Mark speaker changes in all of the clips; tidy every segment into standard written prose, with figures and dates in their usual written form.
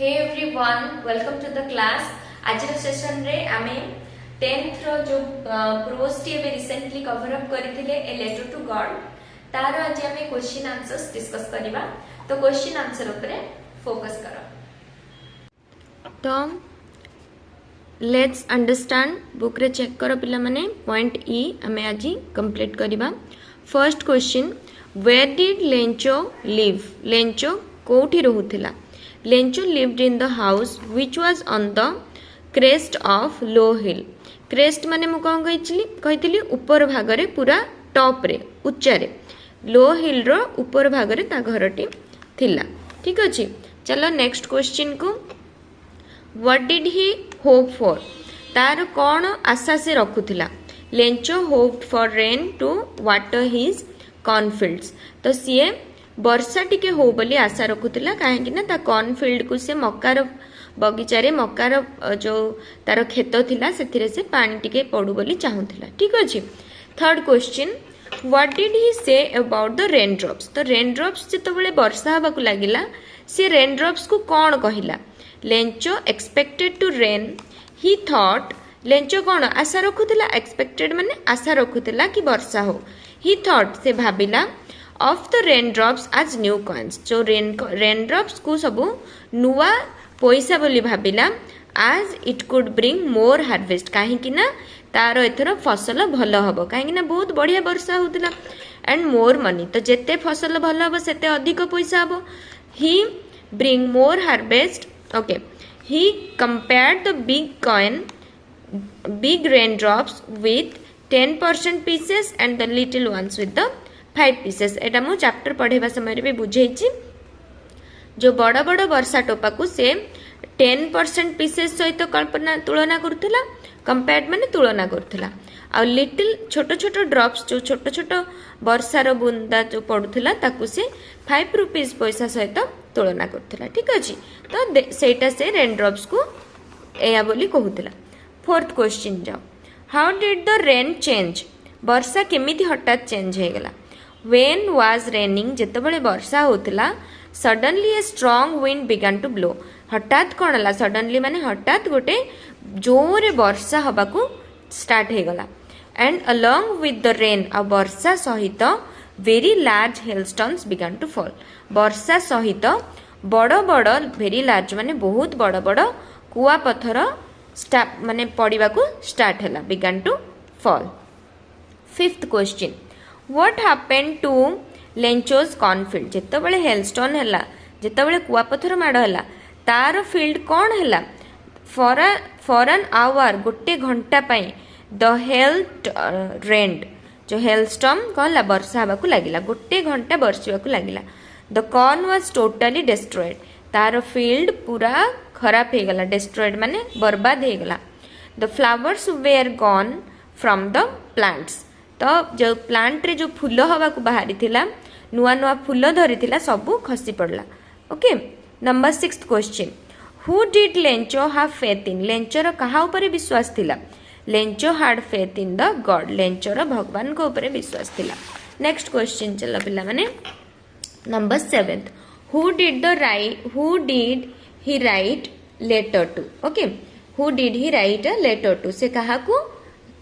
Speaker 1: Hey everyone welcome to the class. आज session रे आमे 10th रो जो प्रोज टी एबे रिसेंटली कवर अप करथिले ए लेटर टू गॉड तार आज आमे क्वेश्चन आंसर्स डिस्कस करबा। तो क्वेश्चन आंसर ऊपर फोकस करो। तो लेट्स अंडरस्टैंड बुक रे चेक करो पिला माने पॉइंट ई आमे आज कंप्लीट करबा। First question, where did Lencho live? Lencho कोठी रहुथिला? Lencho lived in the house which was on the crest of low hill. crest माने मु कौन कहितली ऊपर भागरे पूरा टॉप रे उच्चारे लो हिल रो ऊपर भागरे ता घरटी थिला। ठीक अछि, चलो नेक्स्ट क्वेश्चन को, what did he hope for? तार कौन आशा से रखुथिला? Lencho hoped for rain to water his cornfields. तो सीए वर्षा टिके हो बोली आशा रखुला कहीं ना कॉर्नफील्ड को से मकार बगीचारे मकार जो तार खेत थिला से से पानी टिके पड़ू बोली चाहूला। ठीक अच्छे। Third question, what did he say about the rain drops? तो रेन ड्रॉप्स जिते वर्षा हवा को लगिला सी रेन ड्रॉप्स को कौन कहला? Lencho expected to rain, he thought. Lencho कौन आशा रखुला? एक्सपेक्टेड माने आशा रखुला कि वर्षा हो। ही थॉट से भाविला ऑफ द रेन ड्रॉप्स आज न्यू कॉइन्स। जो रेन ड्रॉप्स को सब नुआ पैसा बोली भाविला आज it could bring more harvest कहीं ना तार एथर फसल भल हम कहीं बहुत बढ़िया वर्षा होता एंड मोर मनी। तो जिते फसल भल हम से अधिक पैसा हम। ही bring more harvest. Okay, he compared the big rain drops with 10% pieces and the little ones with the 5 pieces. एटा मु चैप्टर पढ़ेबा समय भी बुझेइछि। जो बड़ बड़ वर्षा टोपा को से 10% पीसेस सहित कल्पना तुलना करुला, कंपेयर्ड माने तुलना करुला। आ लिटिल छोट छोट ड्रॉप्स जो छोट छोट वर्षार बुंदा जो पड़ुला ताकू से 5 रुपीज पैसा सहित तुलना करुला। ठीक अछि, तो सेटा से रेन ड्रॉप्स को एया बोली कहूला। फोर्थ क्वेश्चन जाओ, how did the rain change? वर्षा केमिति हठात चेंज हो गला? When was raining, जितेबाला वर्षा होता suddenly a strong wind began to blow. हठात कौन है? सडनली माने हठात गोटे जोरे वर्षा हवा को स्टार्ट हो गला। And along with the rain, आ वर्षा सहित very large hailstones began to fall. वर्षा सहित बड़ बड़ वेरी लार्ज माने बहुत बड़ बड़ कुआ पत्थर माने पड़वा को स्टार्ट है began to fall. Fifth question, what happened to Lencho's cornfield? जितेबाला हेलस्टोन है जितेबाला कुआपथर माड़ है तार फील्ड कौन है? फॉर एन आवर गोटे घंटा पाई द हेल्ड रेंड। जो हेलस्टॉर्म कौन है? वर्षा हवा को लगिला गोटे घंटा बरसवा को लगिला। The corn was totally destroyed. तार फील्ड पूरा खराब हो गला, डिस्ट्रॉयड माने बर्बाद हो गला। The flowers were gone from the plants. तो जो प्लांट रे जो फूल हवा को बाहरी थिला नुआ नुआ फूल धरी थिला सबू खसी पड़ला। Okay, number 6th question, who did Lencho have faith in? लेंचोर कहा ऊपर विश्वास थिला? Lencho had faith in the God. लेंचोर भगवान को ऊपर विश्वास थिला। नेक्स्ट क्वेश्चन चलो पिला माने number 7th, who did he write letter to? Okay, who did he write a letter to? से कहा को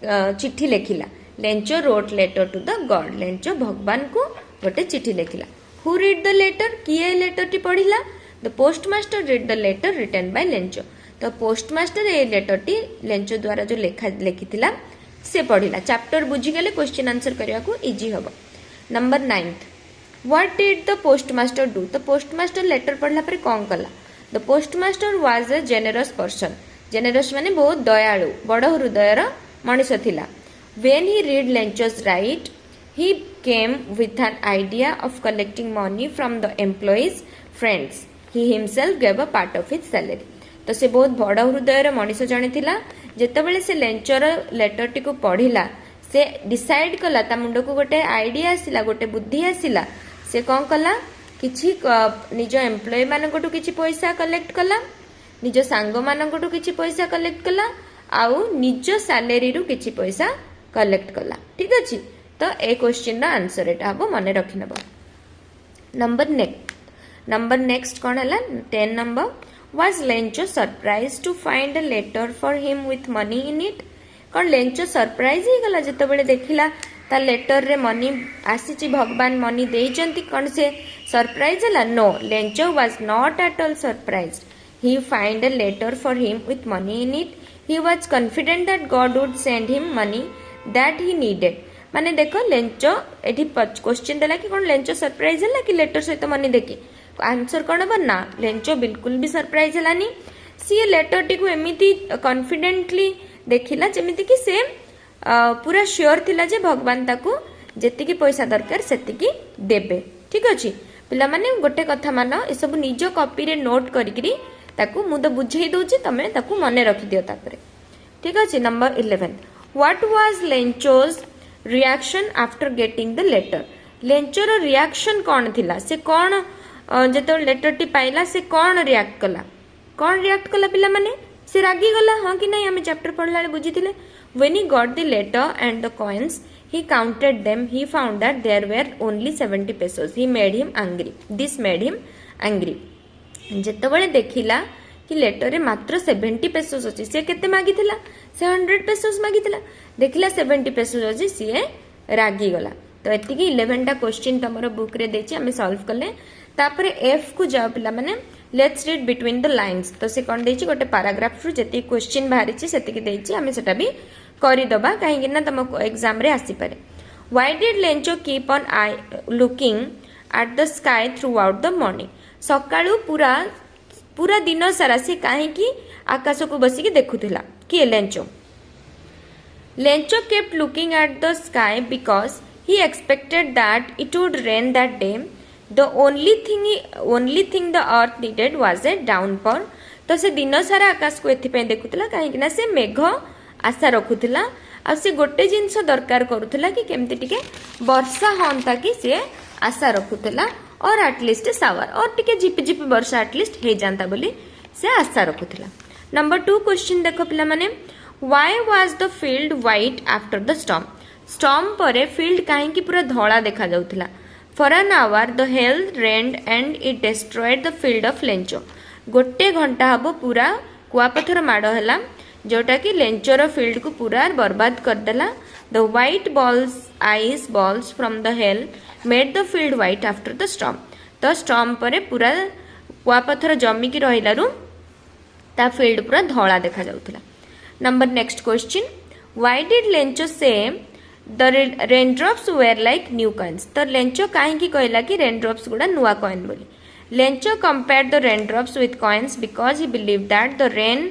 Speaker 1: चिट्ठी लिखिला? Lencho wrote letter to the God. Lencho भगवान को गोटे चिट्ठी लिखिला। Who read the letter? किए लेटर टी पढ़िला? The postmaster read the letter written by Lencho. तो पोस्टमास्टर ए लेटर टी लेंचो द्वारा जो लिखिथिला से पढ़िला। चैप्टर बुझीगले क्वेश्चन आंसर करने को इजी हम। Number 9th, what did the postmaster do? तो पोस्टमास्टर लेटर पढ़ला पर कौन कला? The postmaster was a generous person. Generous माने बहुत दयालु बड़ हृदयर मनीष थिला। When he read Lencho's write, he came with an idea of collecting money from the employees' friends. He himself gave a part of his salary. तो से बहुत बड़ हृदयर मनीष जने थिला। जेतेबेले से लेंचर लेटर टी को पढ़िला से डिसाइड कला ता मुंड को गोटे आइडिया आसिला, गोटे बुद्धि आसिला। से कौन कला? किछि निज एम्प्लॉय मानकटू किछि पैसा कलेक्ट कला, निज सांग मानकटू किछि पैसा कलेक्ट कला, आउ निज सैलरी रु किछि पैसा कलेक्ट कला। ठीक अच्छे, तो ए क्वेश्चन आंसर एटा हम मन रखी नंबर नेक्स्ट कौन है 10 number, Was Lencho surprised to find a letter for him with money in it? कौन लेंचो सरप्राइज ही गला जितेबाला देखिला ता लेटर रे मनी आसी भगवान मनी देइचंती कौन से सरप्राइज है? No, Lencho was not at all surprise. He find a letter for him with money in it. He was confident that God would send him money that he needed. माने देखो Lencho एठी question देला कि कौन Lencho surprise है कि letter सहित money देखी. आंसर कौन हम ना, लेंचो बिल्कुल भी सरप्राइज है. सी लेटर टी को एमती कॉन्फिडेंटली देखिला जमीती कि से पूरा श्योर थिला जे भगवान ताकू जेतिकी पैसा दरकार सेतिकी देबे. ठीक अछि पिला माने गोटे कथा मान ए सब निज कॉपी रे नोट करिकरी ताकू मु तो बुझेई दोची तमे ताकू मने रखि दियो तापरे. ठीक अछि. Number 11, what was Lencho's reaction after getting the letter. लेंचोर रिएक्शन कौन थिला? से कौन जतो लेटर टी पाइला से कौन रिएक्ट कला पिला माने? से रागी गला. हाँ कि नहीं? हमें चैप्टर पढ़ला बुझीथिले. When he got the letter and the coins, he counted them. He found that there were only 70 pesos. He made him angry. This made him angry. जेतेबेले देखिला कि लेटर रे मात्र 70 पेसोस अछि, से केते मागिथिला? से 100 पेसोस मागिथिला. देखिला 70 पेसोस अछि, से रागी गला. तो एतिकी 11 टा क्वेश्चन तमरो बुक रे देछि, हमें सॉल्व करले. तापरे एफ को जाओ पिला माने let's read between the lines. तो से कौन देछि गोटे पैराग्राफ रु जति क्वेश्चन बाहरी छि सेतिकी देछि, हमें सेटा भी करि दबा काहे ना तुम एग्जाम रे आसी पारे. Why did Lencho keep on eye looking at the sky throughout the morning. सकाळू पूरा दिन सारा से काहे की आकाश को बसिकी देखुथिला. कि Lencho kept looking at the sky because he expected that it would rain that day. The only thing the earth needed was a downpour. तो से दिन सारा आकाश को एथिपे देखुतला काहेकि से मेघ आशा रखुतला. आ से गोटे जिनस दरकार करुतला कि केमती टिके वर्षा हंता कि से आशा रखुतला और एटलिस्ट सावर और टिके झिपि वर्षा एटलिस्ट हे जानता बोली से आशा रखुतला. नंबर 2 क्वेश्चन देखो पिला माने, why was the field white after the storm. Storm परे फील्ड काहेकि पूरा धला देखा जाउथला. For an hour the hail rained and it destroyed the field of Lencho. गोटे घंटा हबो पूरा कुआपथर माड़ हैला जोटा कि लेंचोर फील्ड को पूरा बर्बाद कर देला. The white balls ice balls from the hell made the field white after the storm. तो स्टॉर्म परे पूरा कुआपथर जमिकी रहिलारु ता फील्ड पूरा धला देखा जाउथला. Number next question, why did Lencho say the raindrops were like new coins. तो लेंचो कहीं कहला कि रेनड्रॉप्स गुड़ा नुआ कॉइन बोली. Lencho compare the raindrops with coins because he believe that the rain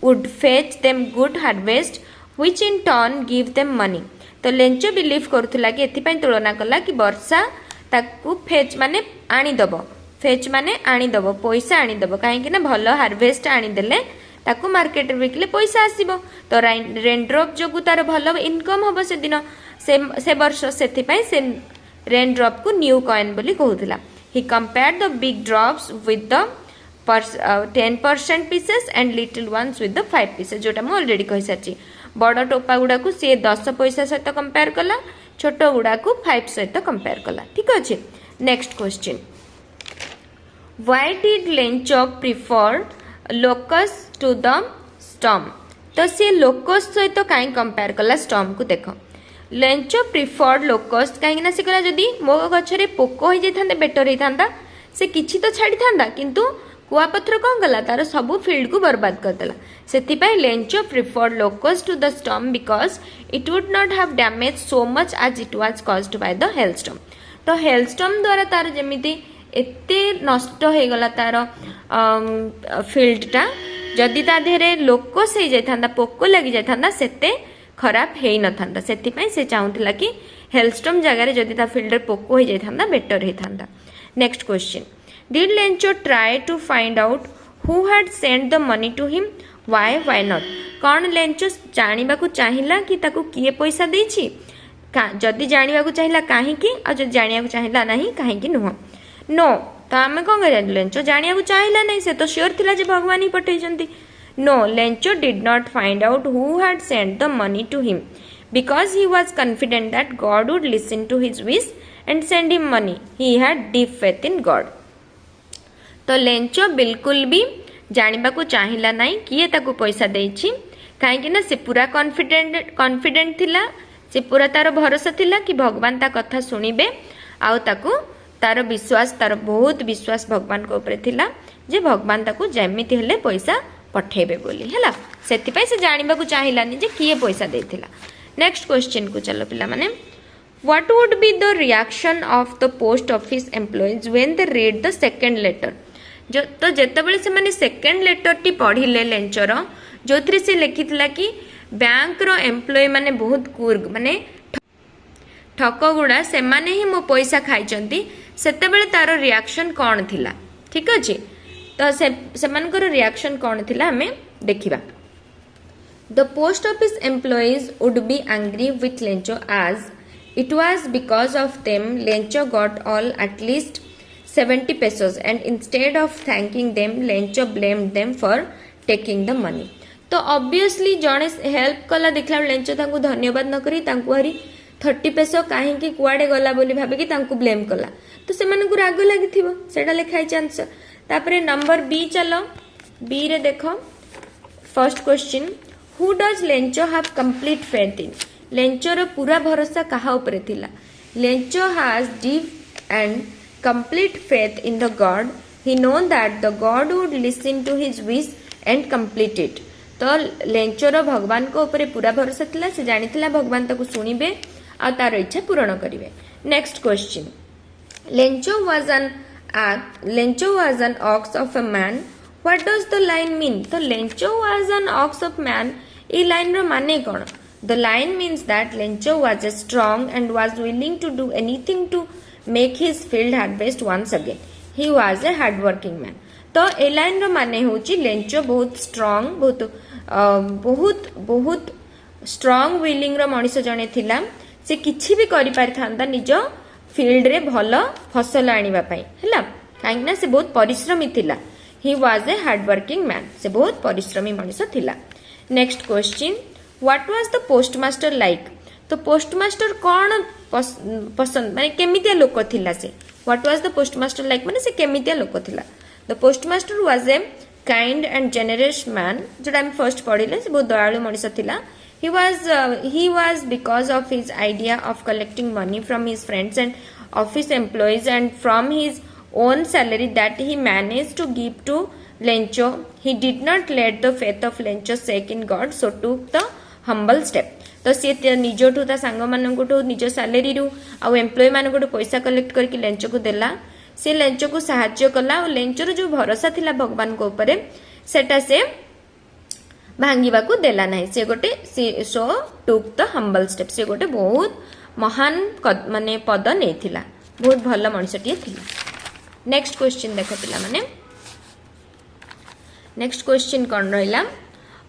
Speaker 1: would fetch them good harvest which in turn give them money. तो Lencho believe करुला कि एथिपाई तुलना कला कि वर्षा ताकू फेच माने आनीदब. फेच माने आनीदब, पैसा आनीदब. कहीं भल हार्वेस्ट आनीदेले ताकू मार्केट बिकले पैसा आसीबो. तो रेनड्रॉप जो तार भल इनकम हम से दिन से वर्ष से रेनड्रॉप को न्यू कॉइन बोली कहूला. He compare the big drops with the 10% pieces and little ones with the 5 pieces. जोटा मुझे ऑलरेडी कही सारी. बड़ टोपा गुड़ा को सी 10 पैसा सहित कंपेयर कला, छोट गुड़ा को 5 सहित कंपेयर कला. ठीक अच्छे. Next question, why did Lencho prefer locus to the storm. तो सी लोकस सहित कहीं कंपेयर कला स्टॉर्म को. देख लेंचो प्रिफर्ड लोकस कहीं से कहला जदि मो गछरे पोक हो जाता बेटर होता से किछि तो छाड़ी था किंतु कुआपथर कौन कला तार सब फील्ड को बर्बाद करदेला. से Lencho preferred locus to the storm because it would not have damage so much as it was caused by the hailstorm. तो हेलस्टॉर्म द्वारा तार जमीती एते नष्ट हो गला तार फील्डटा जदि ता देहरे लोकस हो जाता पोक लगी जाता सेते खराब हो न था. से चाहूला कि हेलस्टॉर्म जगह जदि ता फील्ड पोक हो जाता बेटर होता. Next question, did Lencho try to find out who had send the money to him. Why not. कौन लेंचो जानिबा को चाहिला कि ताकू किए पैसा देछि. जदि जानिबा को चाहिला काहे कि आ जदि जानिबा को चाहिला नहीं काहे कि नुह. नो तो आम कौन कर लेंचो जानिया को चाहिला नहीं. से तो श्योर थिला जे भगवान ही पठेइछंती. No, Lencho did not find out who had sent the money to him because he was confident that God would listen to his wish and send him money. He had deep faith in God. तो Lencho बिल्कुल भी जानिबा को चाहिला नहीं किए ताको पैसा देछि काहेकि ना से पूरा कॉन्फिडेंट थिला से पूरा तार भरोसा थिला कि भगवान ता कथा सुनिबे आउ ताको तार विश्वास तार बहुत विश्वास भगवान को ऊपर थिला जे भगवान ताको जेमिति हेले पैसा पठेबे बोली हैला सेति पई से जानिबा को चाहिलानी जे किए पैसा देथिला। नेक्स्ट क्वेश्चन को चलो पिला माने what would be the reaction of the post office employees when they read the second letter जो तो जेतेबेले से माने सेकंड लेटर टी पढिले लेंचर जो थ्री से लिखिथिला कि बैंक रो एम्प्लॉय माने बहुत कुर्ग माने ठक गुड़ा से माने ही मो पैसा खाइचंती सेतेबेले तारो रिएक्शन कौन थिला ठीक अछि तो से मानकर रिएक्शन कौन थिला हमें देखिबा। The post office employees would be angry with Lencho as it was because of them Lencho got all at least 70 pesos and instead of thanking them Lencho blamed them for taking the money। तो obviously जड़े help कला देखला Lencho तांको धन्यवाद न करी तांको हरी 30 peso काहेकि कुआडे गला बोली भाबे तांको ब्लेम कला तो से मानकु राग लागिथिबो सेटा लिखाई आंसर। तापरे नंबर बी चलो बी रे देखो first question who does Lencho have complete faith in Lencho रो पूरा भरोसा कहा ऊपर थिला Lencho has deep and complete faith in the God he known that the God would listen to his wish and complete it. तो लेंचोर भगवान को ऊपर पूरा भरोसा थिला से जानिथिला भगवान ताको सुनिबे आ तार इच्छा पूर्ण करिवे। Next question Lencho was an ox of a man what does the line mean. तो Lencho was an ox of man ई लाइन रो माने कोन the line means that Lencho was strong and was willing to do anything to make his field harvest once again he was a hard working man. तो ए line रो माने होची Lencho बहुत स्ट्रांग बहुत बहुत स्ट्रांग विलिंग रो मनिष जने थिला से किछि भी करि पारि थांदा निज फील्ड रे भलो फसल आनिबा पई हैला काहे ना से बहुत परिश्रमी थिला ही was a hard working man से बहुत परिश्रमी मनिष थिला। Next question what was the postmaster like. तो पोस्टमास्टर कौन पसंद माने केमितिया लोक थिला से what was the postmaster like माने से केमितिया लोक थिला। The postmaster was a kind and generous man जोटा हम फर्स्ट पढ़िले से बहुत दयालु मनिष थिला। he was because of his idea of collecting money from his friends and office employees and from his own salary that he managed to give to Lencho. He did not let the faith of Lencho shake in God so took the humble step। तो सी निजठू ता सांग मानकठू निज salary रु आ employ मानकठू पैसा collect करके Lencho को देला से लेंचो को सहाय्य कला और लेंचोर जो भरोसा थिला भगवान को ऊपर सेटा से भांगिबा को देला नहीं से गोटे सो टुक द हम्बल स्टेप से गोटे बहुत महान माने पद नहीं थिला बहुत भल मनुष्यटिए थिला। नेक्स्ट क्वेश्चन देखो पिला माने नेक्स्ट क्वेश्चन कौन रहिला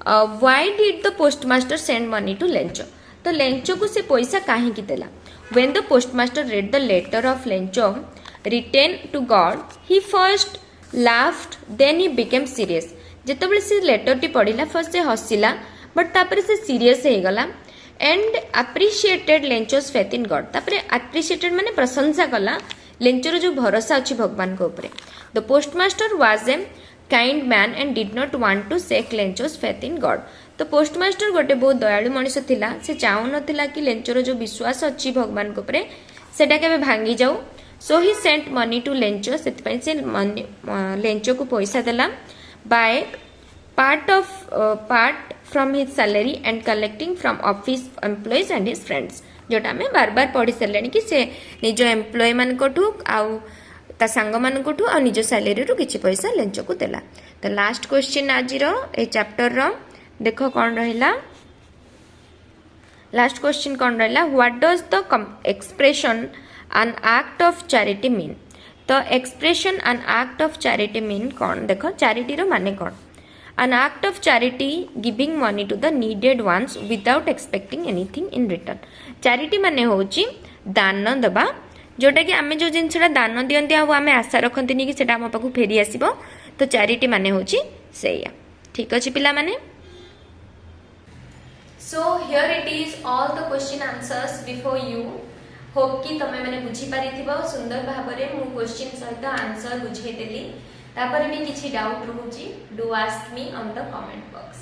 Speaker 1: why did the postmaster send money to Lencho. तो लेंचो को से पैसा काहे की देला when the postmaster read the letter of Lencho return to God he first laughed then he became serious. जेतेबेले से लेटर टी पढ़िला फर्स्ट से हसिला बट तापरे से सीरियस हे गला and appreciated Lencho's faith in God. तापरे अप्रिशिएटेड माने प्रशंसा कला लेंचोर जो भरोसा अछि भगवान को ऊपर। The postmaster was a kind man and did not want to shake Lencho's faith in God. तो पोस्टमास्टर गोटे बहुत दयालु मनिष थिला से चाहू नथिला कि लेंचोर जो विश्वास अछि भगवान को ऊपर सेटा केबे भांगी जाऊ। सो ही सेंट मनी टू लेंचो सेति पई से लेंचो को पैसा देला by part from his salary and collecting from office employees and his friends। जोटा हमें बार बार पढ़ी सारे कि से निज एम्प्लॉय मान आउ ता सांग मान आ निज सैलरी रु किछि पैसा लेंचो को देला। तो लास्ट क्वेश्चन आज ए चैप्टर रो देखो कौन रहिला लास्ट क्वेश्चन कौन रहिला what does the expression an act of charity mean. तो expression an act of charity mean कौन देखो चैरिटी रो माने कौन an act of charity giving money to the needed ones without expecting anything in return. Charity माने होची दान दबा जोटा कि आमे जो जिनसटा दान दियंती आ आमे आशा रखंती कि सेटा हम पाखु फेरी आसीबो। तो चैरिटी माने होची सेया ठीक अछि पिला माने। So here it is all the question answers before you hope कि तमे मैंने बुझी पारिथिबो सुंदर भाबरे मु क्वेश्चन सहित आंसर बुझेदेली तापर भी किसी डाउट रोची do ask me on the comment box.